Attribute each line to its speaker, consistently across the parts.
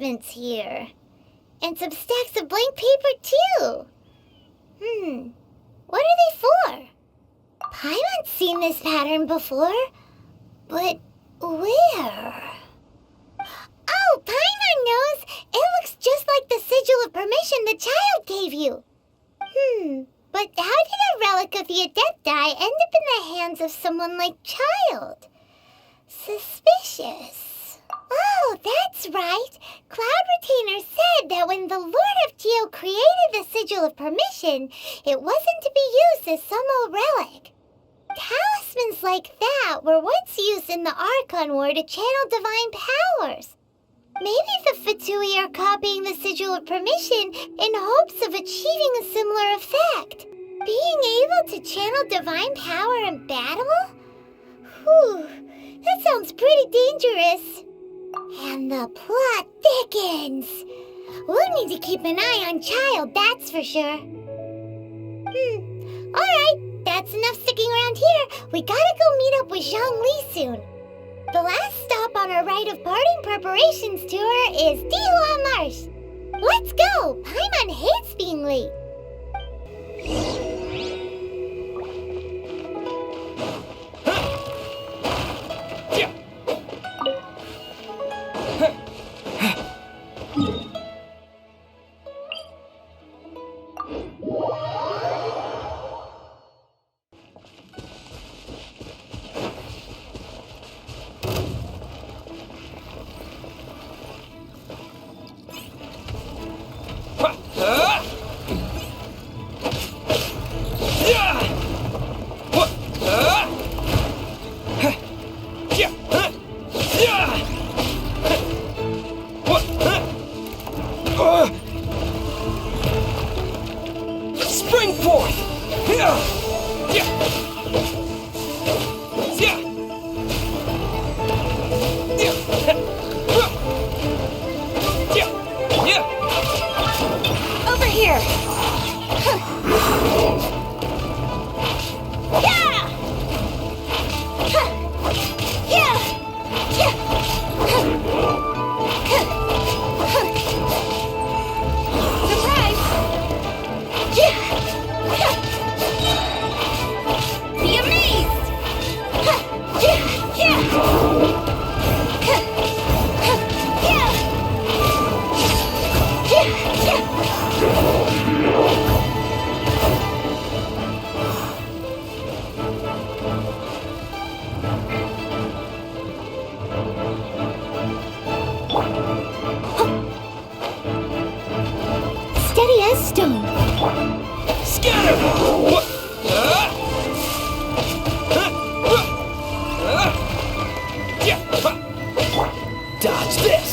Speaker 1: documents here. And some stacks of blank paper, too. What are they for? Paimon's seen this pattern before, but where? Oh, Paimon knows! It looks just like the sigil of permission the child gave you. But how did a relic of the Adepti end up in the hands of someone like Child? Suspicious. Oh, that's right. Cloud Retainer said that when the Lord of Geo created the Sigil of Permission, it wasn't to be used as some old relic. Talismans like that were once used in the Archon War to channel divine powers. Maybe the Fatui are copying the Sigil of Permission in hopes of achieving a similar effect. Being able to channel divine power in battle? Whew, that sounds pretty dangerous. And the plot thickens. We'll need to keep an eye on Child, that's for sure. Alright, that's enough sticking around here. We gotta go meet up with Zhongli soon. The last stop on our rite of parting preparations tour is Dihua Marsh. Let's go! Paimon hates being late.
Speaker 2: Spring forth!
Speaker 1: Over here! Steady as stone.
Speaker 2: Scatter! Dodge this!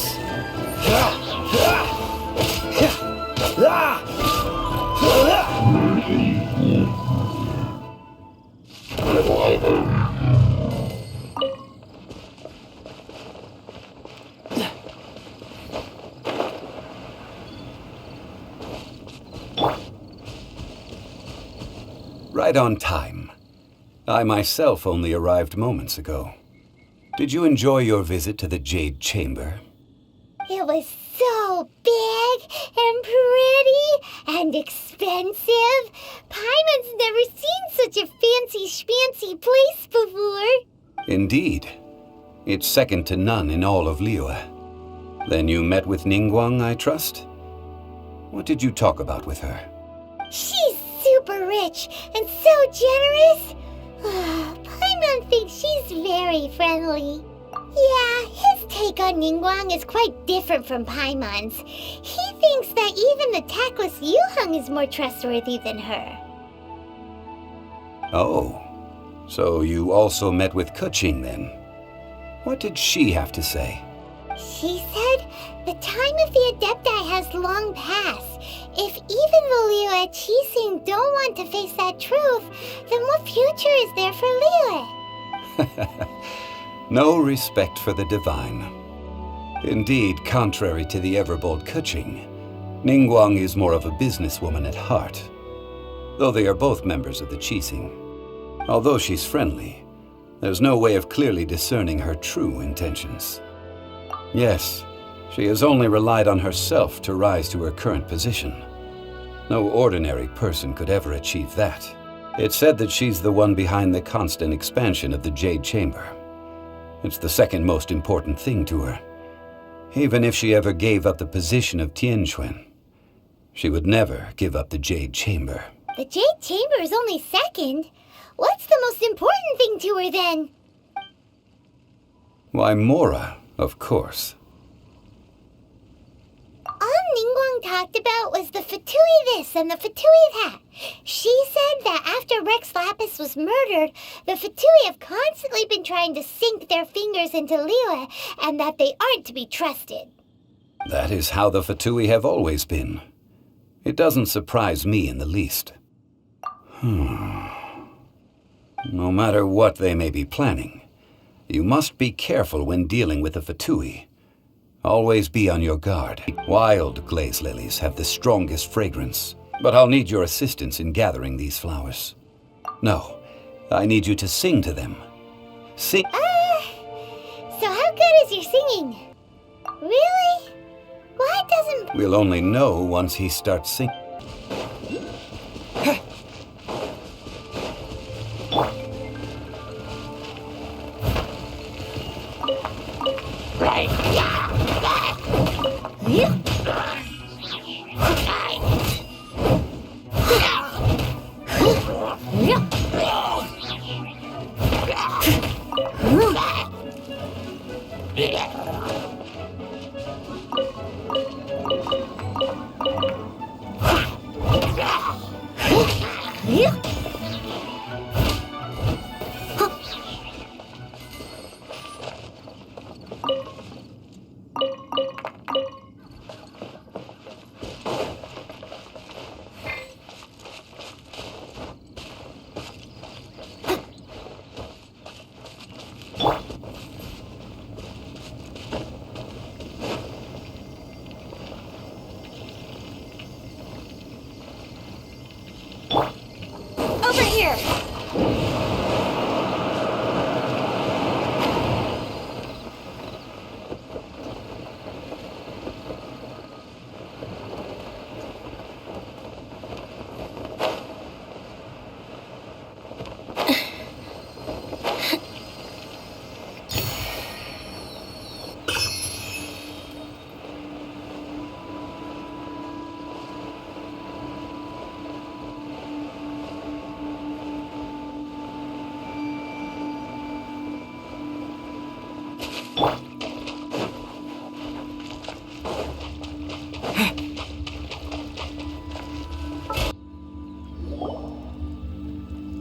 Speaker 3: Right on time. I myself only arrived moments ago. Did you enjoy your visit to the Jade Chamber?
Speaker 1: It was so big and pretty and expensive. Paimon's never seen such a fancy schmancy place before.
Speaker 3: Indeed. It's second to none in all of Liyue. Then you met with Ningguang, I trust? What did you talk about with her?
Speaker 1: She's super rich and so generous. Paimon thinks she's very friendly. Yeah, his take on Ningguang is quite different from Paimon's. He thinks that even the tactless Yuheng is more trustworthy than her.
Speaker 3: Oh, so you also met with Keqing then? What did she have to say?
Speaker 1: She said the time of the Adepti has long passed. If even the Liyue Qixing don't want to face that truth, then what future is there for Liyue?
Speaker 3: No respect for the divine. Indeed, contrary to the ever-bold Keqing, Ningguang is more of a businesswoman at heart, though they are both members of the Qixing. Although she's friendly, there's no way of clearly discerning her true intentions. Yes, She has only relied on herself to rise to her current position. No ordinary person could ever achieve that. It's said that she's the one behind the constant expansion of the Jade Chamber. It's the second most important thing to her. Even if she ever gave up the position of Tianquan, she would never give up the Jade Chamber.
Speaker 1: The Jade Chamber is only second. What's the most important thing to her then?
Speaker 3: Why, Mora, of course.
Speaker 1: All Ningguang talked about was the Fatui this and the Fatui that. She said that after Rex Lapis was murdered, the Fatui have constantly been trying to sink their fingers into Liyue, and that they aren't to be trusted.
Speaker 3: That is how the Fatui have always been. It doesn't surprise me in the least. No matter what they may be planning, you must be careful when dealing with the Fatui. Always be on your guard. Wild glaze lilies have the strongest fragrance, but I'll need your assistance in gathering these flowers. No, I need you to sing to them. Sing.
Speaker 1: So how good is your singing? Really? Why doesn't...
Speaker 3: We'll only know once he starts singing.
Speaker 1: Over here!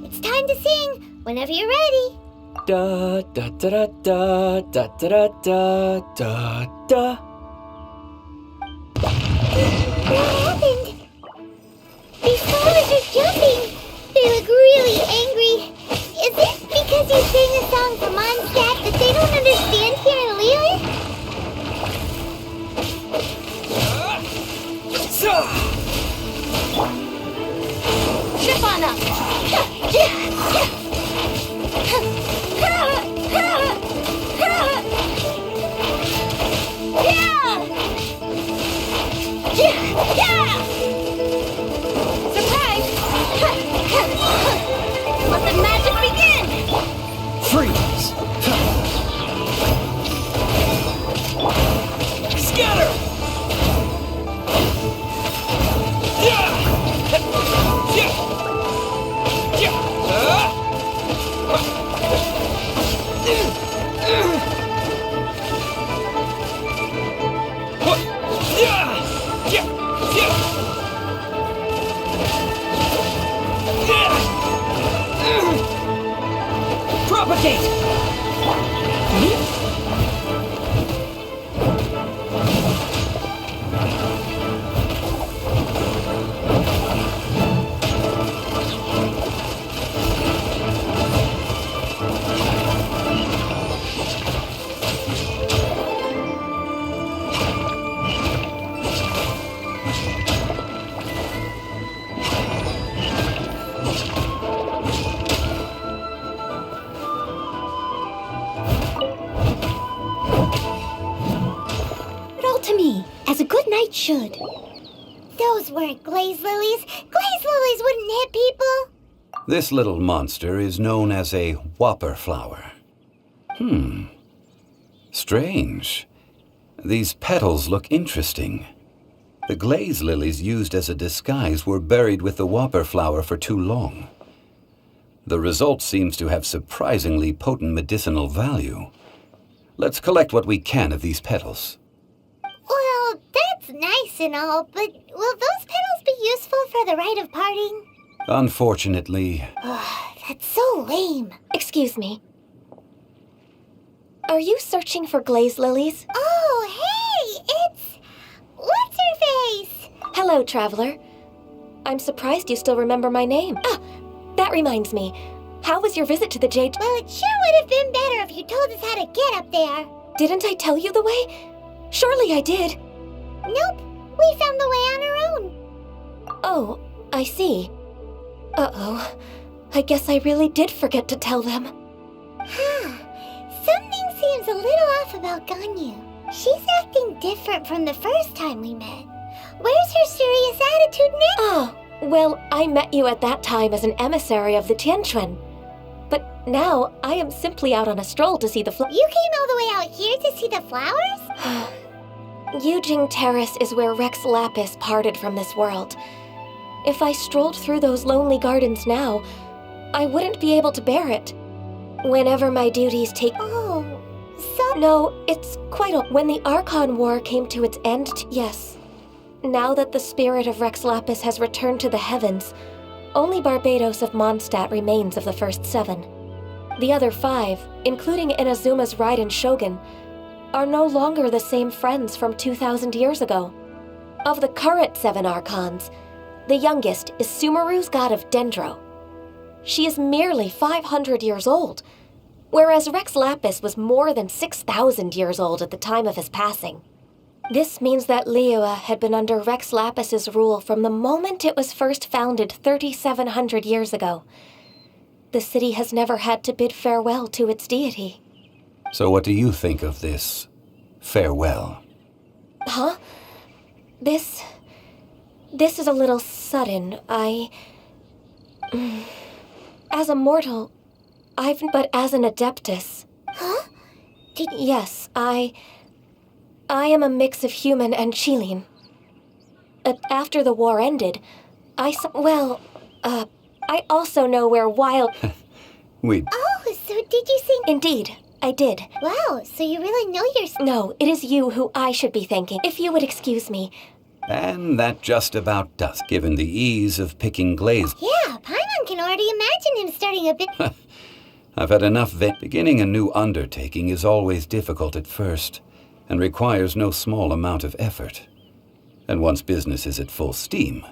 Speaker 1: It's time to sing, whenever you're ready.
Speaker 2: Da da da da da da da da da da.
Speaker 1: What happened? These flowers are jumping. They look really angry. Is it because you sang a song for Mondstadt that they don't understand here in Liyue? Trip on up. Surprise! Let the magic begin!
Speaker 2: Freeze! Scatter! Propagate!
Speaker 1: it should. Those weren't glaze lilies. Glaze lilies wouldn't hit people.
Speaker 3: This little monster is known as a whopper flower. Strange. These petals look interesting. The glaze lilies used as a disguise were buried with the whopper flower for too long. The result seems to have surprisingly potent medicinal value. Let's collect what we can of these petals.
Speaker 1: Well, that's nice and all, but will those petals be useful for the rite of parting?
Speaker 3: Unfortunately,
Speaker 1: That's so lame.
Speaker 4: Excuse me. Are you searching for glaze lilies?
Speaker 1: Oh, hey, it's... What's-her-face?
Speaker 4: Hello, traveler. I'm surprised you still remember my name. Ah, that reminds me. How was your visit to the Jade?
Speaker 1: Well, it sure would have been better if you told us how to get up there.
Speaker 4: Didn't I tell you the way? Surely I did.
Speaker 1: Nope, we found the way on our own.
Speaker 4: Oh, I see. Uh-oh. I guess I really did forget to tell them.
Speaker 1: Something seems a little off about Ganyu. She's acting different from the first time we met. Where's her serious attitude now?
Speaker 4: Oh, well, I met you at that time as an emissary of the Tianquan. But now I am simply out on a stroll to see the
Speaker 1: You came all the way out here to see the flowers?
Speaker 4: Yujing Terrace is where Rex Lapis parted from this world. If I strolled through those lonely gardens now, I wouldn't be able to bear it. Whenever my duties take...
Speaker 1: Oh, so...
Speaker 4: No, it's quite... When the Archon War came to its end, yes. Now that the spirit of Rex Lapis has returned to the heavens, only Barbados of Mondstadt remains of the first 7. The other 5, including Inazuma's Raiden Shogun, are no longer the same friends from 2,000 years ago. Of the current 7 Archons, the youngest is Sumeru's god of Dendro. She is merely 500 years old, whereas Rex Lapis was more than 6,000 years old at the time of his passing. This means that Liyue had been under Rex Lapis's rule from the moment it was first founded 3,700 years ago. The city has never had to bid farewell to its deity.
Speaker 3: so what do you think of this farewell?
Speaker 4: Huh? This is a little sudden. As a mortal, but as an adeptus.
Speaker 1: Huh?
Speaker 4: Yes, I am a mix of human and Chilean. After the war ended, I also know where wild...
Speaker 1: Oh, so did you think...
Speaker 4: Indeed, I did.
Speaker 1: Wow, so you really know your...
Speaker 4: No, it is you who I should be thanking. If you would excuse me.
Speaker 3: And that just about does, given the ease of picking glaze.
Speaker 1: Yeah, Paimon can already imagine him starting a bit...
Speaker 3: I've had enough beginning a new undertaking is always difficult at first, and requires no small amount of effort. And once business is at full steam,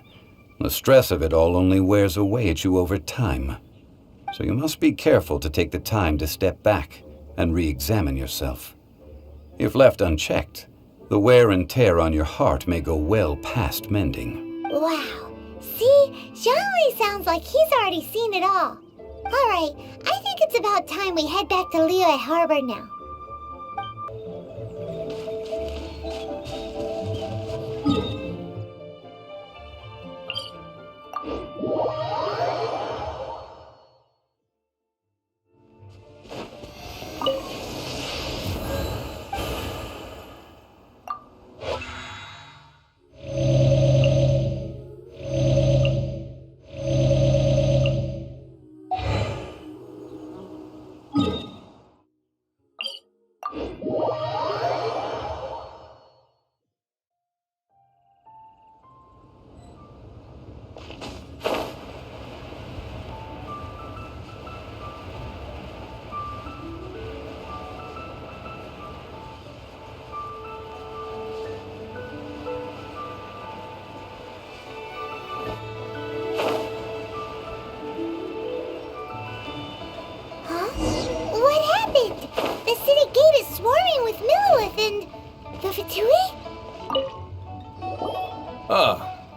Speaker 3: the stress of it all only wears away at you over time. So you must be careful to take the time to step back and re-examine yourself. If left unchecked, the wear and tear on your heart may go well past mending.
Speaker 1: Wow. See? Zhongli sounds like he's already seen it all. Alright, I think it's about time we head back to Liyue Harbor now.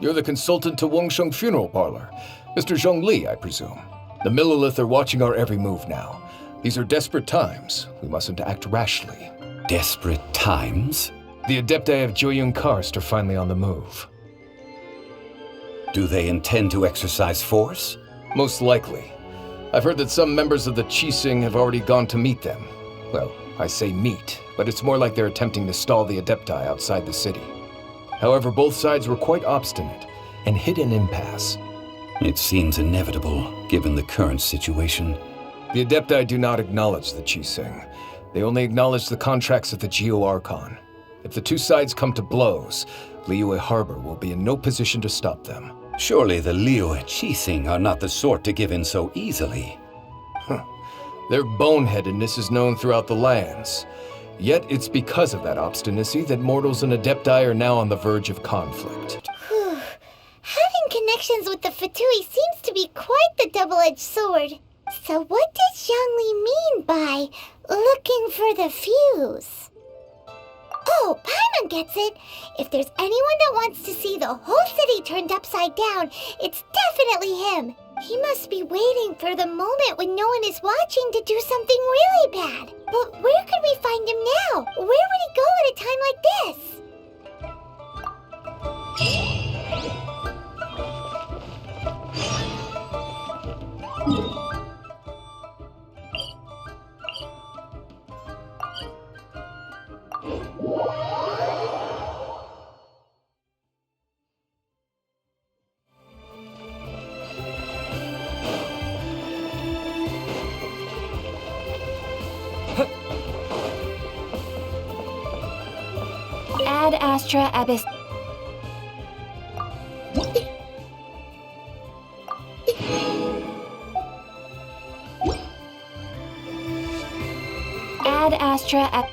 Speaker 5: You're the consultant to Wangsheng Funeral Parlor. Mr. Zhongli, I presume. The Millilith are watching our every move now. These are desperate times. We mustn't act rashly.
Speaker 3: Desperate times?
Speaker 5: The Adepti of Joyun Karst are finally on the move.
Speaker 3: Do they intend to exercise force?
Speaker 5: Most likely. I've heard that some members of the Qixing have already gone to meet them. Well, I say meet, but it's more like they're attempting to stall the Adepti outside the city. However, both sides were quite obstinate and hit an impasse.
Speaker 3: It seems inevitable, given the current situation.
Speaker 5: The Adepti do not acknowledge the Qixing. They only acknowledge the contracts of the Geo-Archon. If the two sides come to blows, Liyue Harbor will be in no position to stop them.
Speaker 3: Surely the Liyue Qixing are not the sort to give in so easily.
Speaker 5: Their boneheadedness is known throughout the lands. Yet it's because of that obstinacy that mortals and Adepti are now on the verge of conflict.
Speaker 1: Whew. Having connections with the Fatui seems to be quite the double-edged sword. So what does Zhongli mean by looking for the fuse? Oh, Paimon gets it! If there's anyone that wants to see the whole city turned upside down, it's definitely him! He must be waiting for the moment when no one is watching to do something really bad. But where could we find him now? Where would he go at a time like this?
Speaker 4: Ad Astra Abyss. Ad Astra Ab.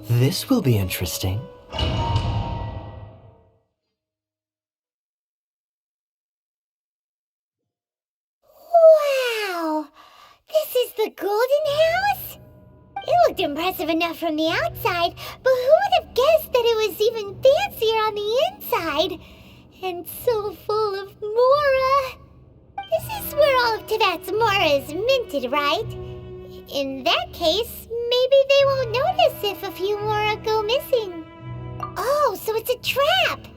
Speaker 2: This will be interesting.
Speaker 1: Wow! This is the Golden House? It looked impressive enough from the outside, but who would have guessed that it was even fancier on the inside? And so full of Mora. This is where all of Teyvat's Mora is minted, right? In that case, maybe they won't notice if a few Mora go missing. Oh, so it's a trap!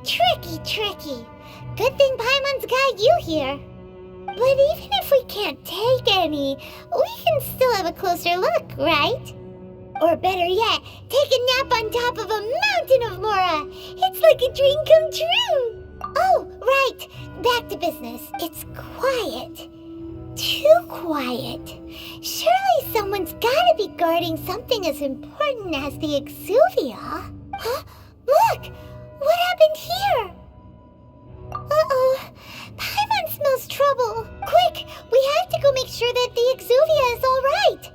Speaker 1: Tricky, tricky. Good thing Paimon's got you here. But even if we can't take any, we can still have a closer look, right? Or better yet, take a nap on top of a mountain of Mora. It's like a dream come true. Oh, right. Back to business. It's quiet. Too quiet. something as important as the Exuvia. Huh? Look! What happened here? Uh-oh. Paimon smells trouble. Quick! We have to go make sure that the Exuvia is all right.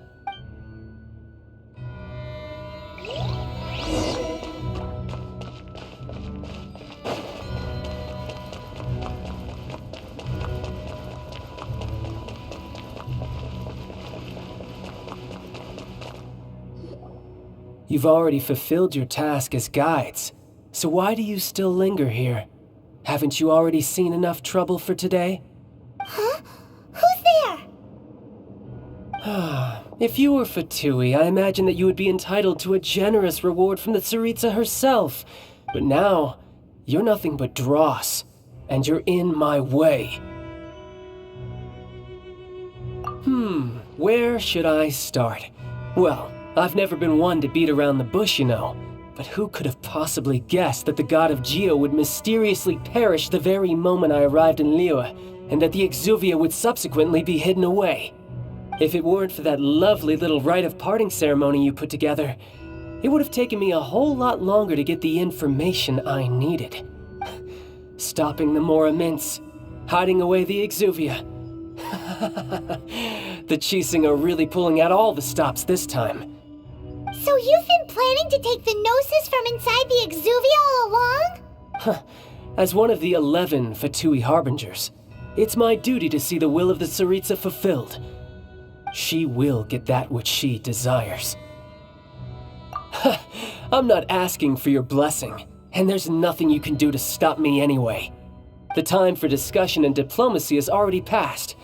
Speaker 2: You've already fulfilled your task as guides, so why do you still linger here? Haven't you already seen enough trouble for today?
Speaker 1: Huh? Who's there?
Speaker 2: If you were Fatui, I imagine that you would be entitled to a generous reward from the Tsaritsa herself. But now, you're nothing but dross, and you're in my way. Where should I start? Well, I've never been one to beat around the bush, you know. But who could have possibly guessed that the god of Geo would mysteriously perish the very moment I arrived in Liyue, and that the Exuvia would subsequently be hidden away? If it weren't for that lovely little rite of parting ceremony you put together, it would have taken me a whole lot longer to get the information I needed. Stopping the Mora Mints, hiding away the Exuvia. The Chising are really pulling out all the stops this time.
Speaker 1: So you've been planning to take the Gnosis from inside the Exuvia all along?
Speaker 2: As one of the 11 Fatui Harbingers, it's my duty to see the will of the Tsaritsa fulfilled. She will get that which she desires. I'm not asking for your blessing, and there's nothing you can do to stop me anyway. The time for discussion and diplomacy has already passed.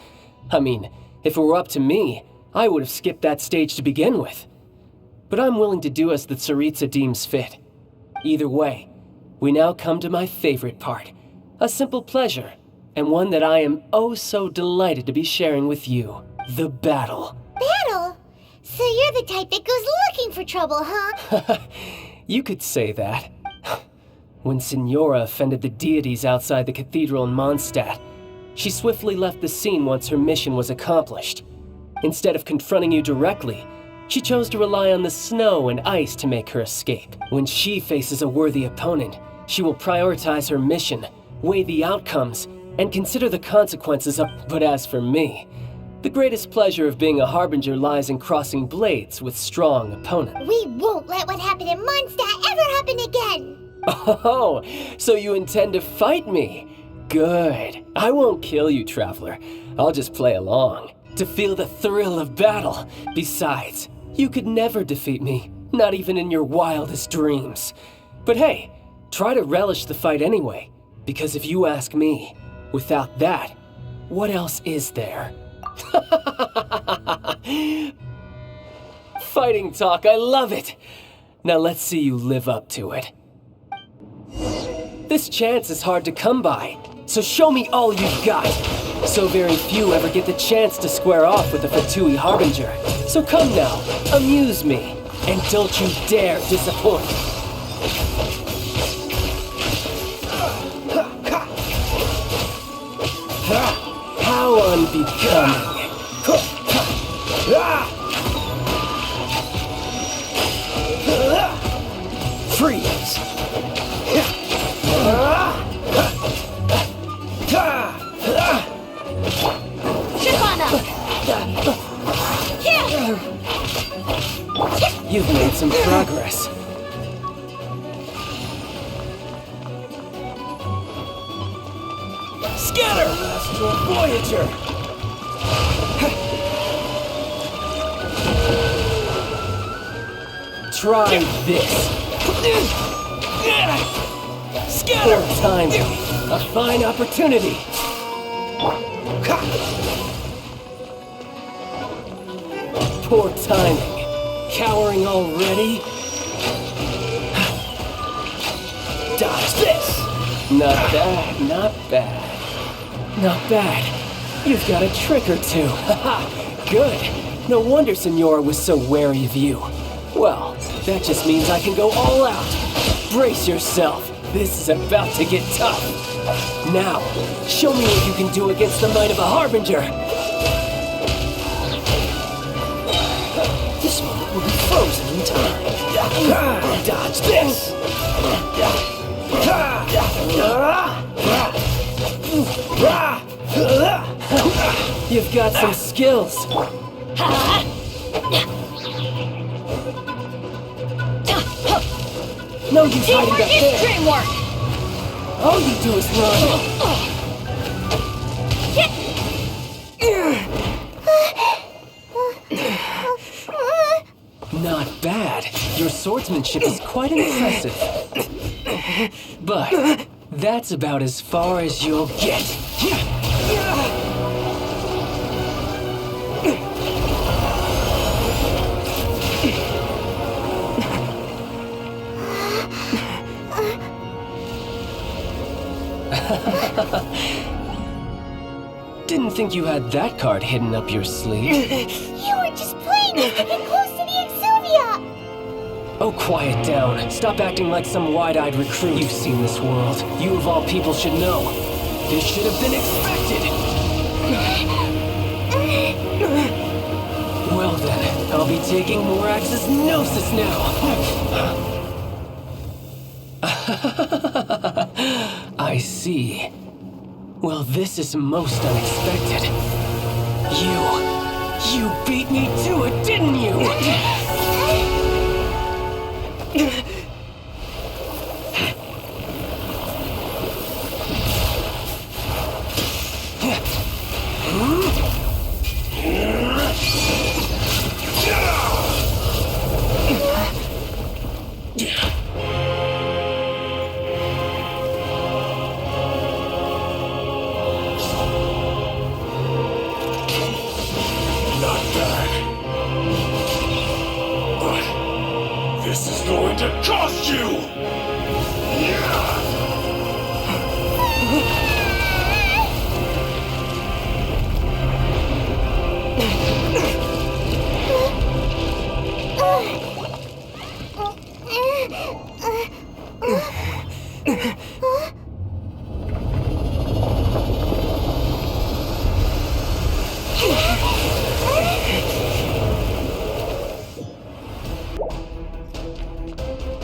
Speaker 2: I mean, if it were up to me, I would have skipped that stage to begin with. But I'm willing to do as the Tsaritsa deems fit. Either way, we now come to my favorite part. A simple pleasure, and one that I am oh so delighted to be sharing with you. The battle.
Speaker 1: Battle? So you're the type that goes looking for trouble, huh?
Speaker 2: You could say that. When Signora offended the deities outside the cathedral in Mondstadt, she swiftly left the scene once her mission was accomplished. Instead of confronting you directly, she chose to rely on the snow and ice to make her escape. When she faces a worthy opponent, she will prioritize her mission, weigh the outcomes, and consider the consequences of. But as for me, the greatest pleasure of being a Harbinger lies in crossing blades with strong opponents.
Speaker 1: We won't let what happened in Mondstadt ever happen again!
Speaker 2: Oh, so you intend to fight me? Good. I won't kill you, Traveler. I'll just play along, to feel the thrill of battle. Besides, you could never defeat me, not even in your wildest dreams. But hey, try to relish the fight anyway, because if you ask me, without that, what else is there? Fighting talk, I love it! Now let's see you live up to it. This chance is hard to come by, so show me all you've got. So very few ever get the chance to square off with a Fatui Harbinger. So come now, amuse me, and don't you dare disappoint. How unbecoming. Freeze! You've made some progress. Scatter! Astral Voyager! Try this. Scatter! Poor timing. A fine opportunity. Poor timing. Cowering already? Dodge this! Not bad, not bad. Not bad. You've got a trick or two. Haha, good. No wonder Signora was so wary of you. Well, that just means I can go all out. Brace yourself. This is about to get tough. Now, show me what you can do against the might of a Harbinger. This moment will be frozen in time. Dodge this! You've got some skills. No use hiding back there.
Speaker 6: Teamwork!
Speaker 2: All you do is run. Not bad. Your swordsmanship is quite impressive. But that's about as far as you'll get. Didn't think you had that card hidden up your sleeve.
Speaker 1: You were just playing us to get close to the Exuvia!
Speaker 2: Oh, quiet down. Stop acting like some wide-eyed recruit. You've seen this world. You of all people should know. This should have been expected. Well then, I'll be taking Morax's Gnosis now. I see. Well, this is most unexpected. You beat me to it, didn't you?
Speaker 7: Not bad. But this is going to cost you!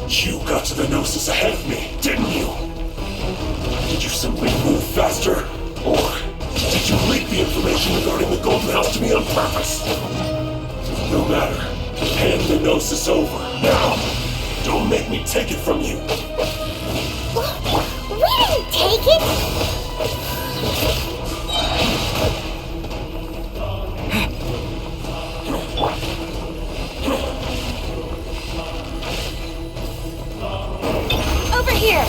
Speaker 7: You got to the Gnosis ahead of me, didn't you? Did you simply move faster? Or did you leak the information regarding the Golden House to me on purpose? No matter. Hand the Gnosis over, now! Don't make me take it from you!
Speaker 1: We didn't take it!
Speaker 6: Over here!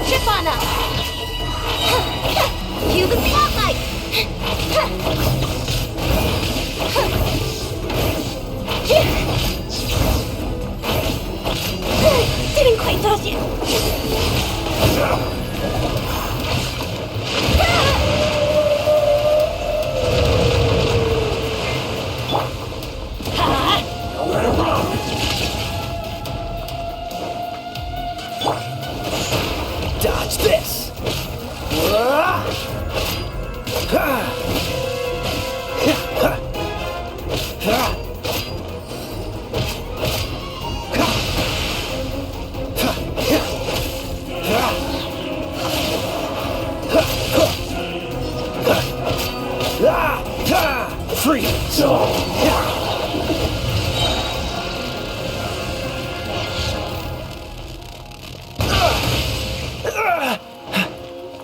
Speaker 6: Chip on up! Cue the spotlight! Didn't quite toss you!
Speaker 7: Let her run!
Speaker 2: Dodge this! Freeze!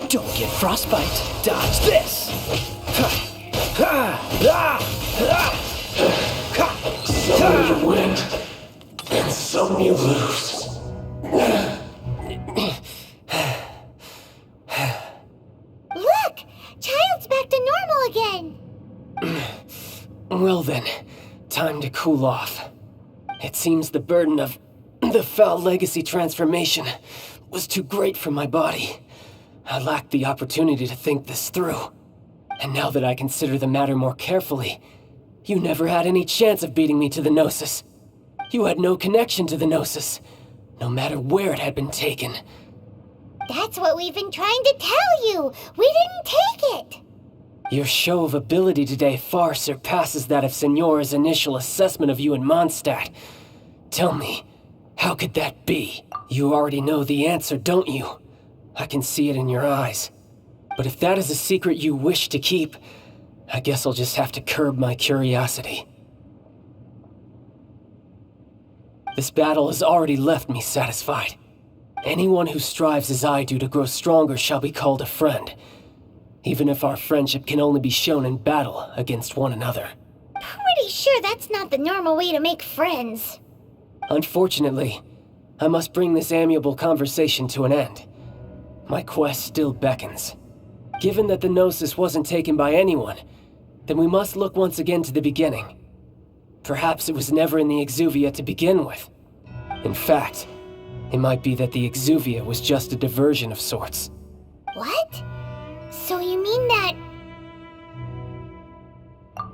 Speaker 2: Don't get frostbite. Dodge this!
Speaker 7: Some you win, and some you lose.
Speaker 1: Look! Child's back to normal again!
Speaker 2: Well then, time to cool off. It seems the burden of the foul legacy transformation was too great for my body. I lacked the opportunity to think this through. And now that I consider the matter more carefully, you never had any chance of beating me to the Gnosis. You had no connection to the Gnosis, no matter where it had been taken.
Speaker 1: That's what we've been trying to tell you! We didn't take it!
Speaker 2: Your show of ability today far surpasses that of Signora's initial assessment of you in Mondstadt. Tell me, how could that be? You already know the answer, don't you? I can see it in your eyes. But if that is a secret you wish to keep, I guess I'll just have to curb my curiosity. This battle has already left me satisfied. Anyone who strives as I do to grow stronger shall be called a friend, even if our friendship can only be shown in battle against one another.
Speaker 1: Pretty sure that's not the normal way to make friends.
Speaker 2: Unfortunately, I must bring this amiable conversation to an end. My quest still beckons. Given that the Gnosis wasn't taken by anyone, then we must look once again to the beginning. Perhaps it was never in the Exuvia to begin with. In fact, it might be that the Exuvia was just a diversion of sorts.
Speaker 1: What? So you mean that...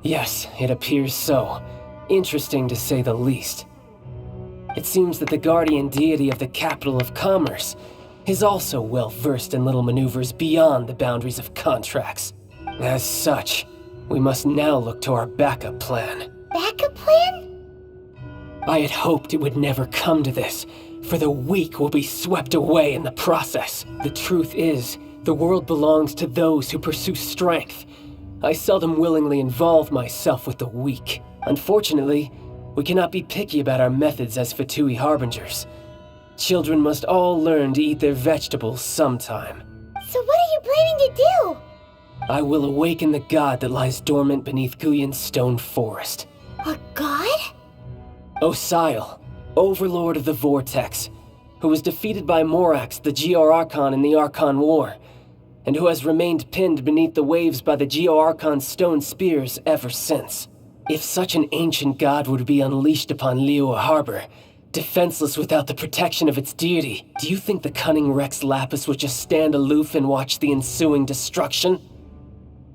Speaker 2: Yes, it appears so. Interesting to say the least. It seems that the guardian deity of the capital of commerce is also well versed in little maneuvers beyond the boundaries of contracts. As such, we must now look to our backup plan.
Speaker 1: Backup plan?
Speaker 2: I had hoped it would never come to this, for the weak will be swept away in the process. The truth is, the world belongs to those who pursue strength. I seldom willingly involve myself with the weak. Unfortunately, we cannot be picky about our methods as Fatui Harbingers. Children must all learn to eat their vegetables sometime.
Speaker 1: So what are you planning to do?
Speaker 2: I will awaken the god that lies dormant beneath Guyon's stone forest.
Speaker 1: A god?
Speaker 2: Osial, overlord of the Vortex, who was defeated by Morax, the Geo-Archon in the Archon War, and who has remained pinned beneath the waves by the Geo-Archon's stone spears ever since. If such an ancient god were to be unleashed upon Liyue Harbor, defenseless without the protection of its deity, do you think the cunning Rex Lapis would just stand aloof and watch the ensuing destruction?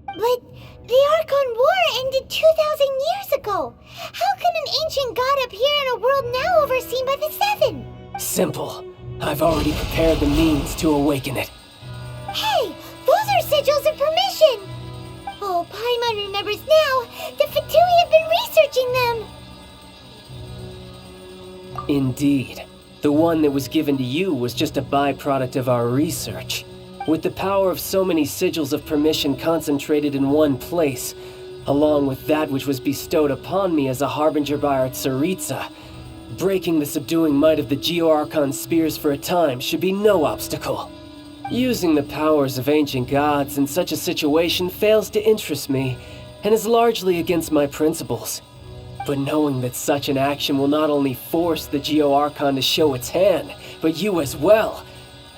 Speaker 1: But the Archon War ended 2,000 years ago. How can an ancient god appear in a world now overseen by the Seven?
Speaker 2: Simple. I've already prepared the means to awaken it.
Speaker 1: Hey, those are sigils of permission! Oh, Paimon remembers now. The Fatui have been researching them.
Speaker 2: Indeed. The one that was given to you was just a byproduct of our research. With the power of so many sigils of permission concentrated in one place, along with that which was bestowed upon me as a harbinger by our Tsaritsa, breaking the subduing might of the Geo-Archon spears for a time should be no obstacle. Using the powers of ancient gods in such a situation fails to interest me, and is largely against my principles. But knowing that such an action will not only force the Geo-Archon to show its hand, but you as well,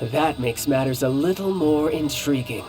Speaker 2: that makes matters a little more intriguing.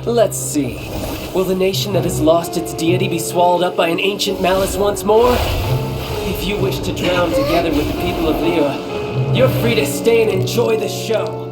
Speaker 2: Let's see. Will the nation that has lost its deity be swallowed up by an ancient malice once more? If you wish to drown together with the people of Liyue, you're free to stay and enjoy the show.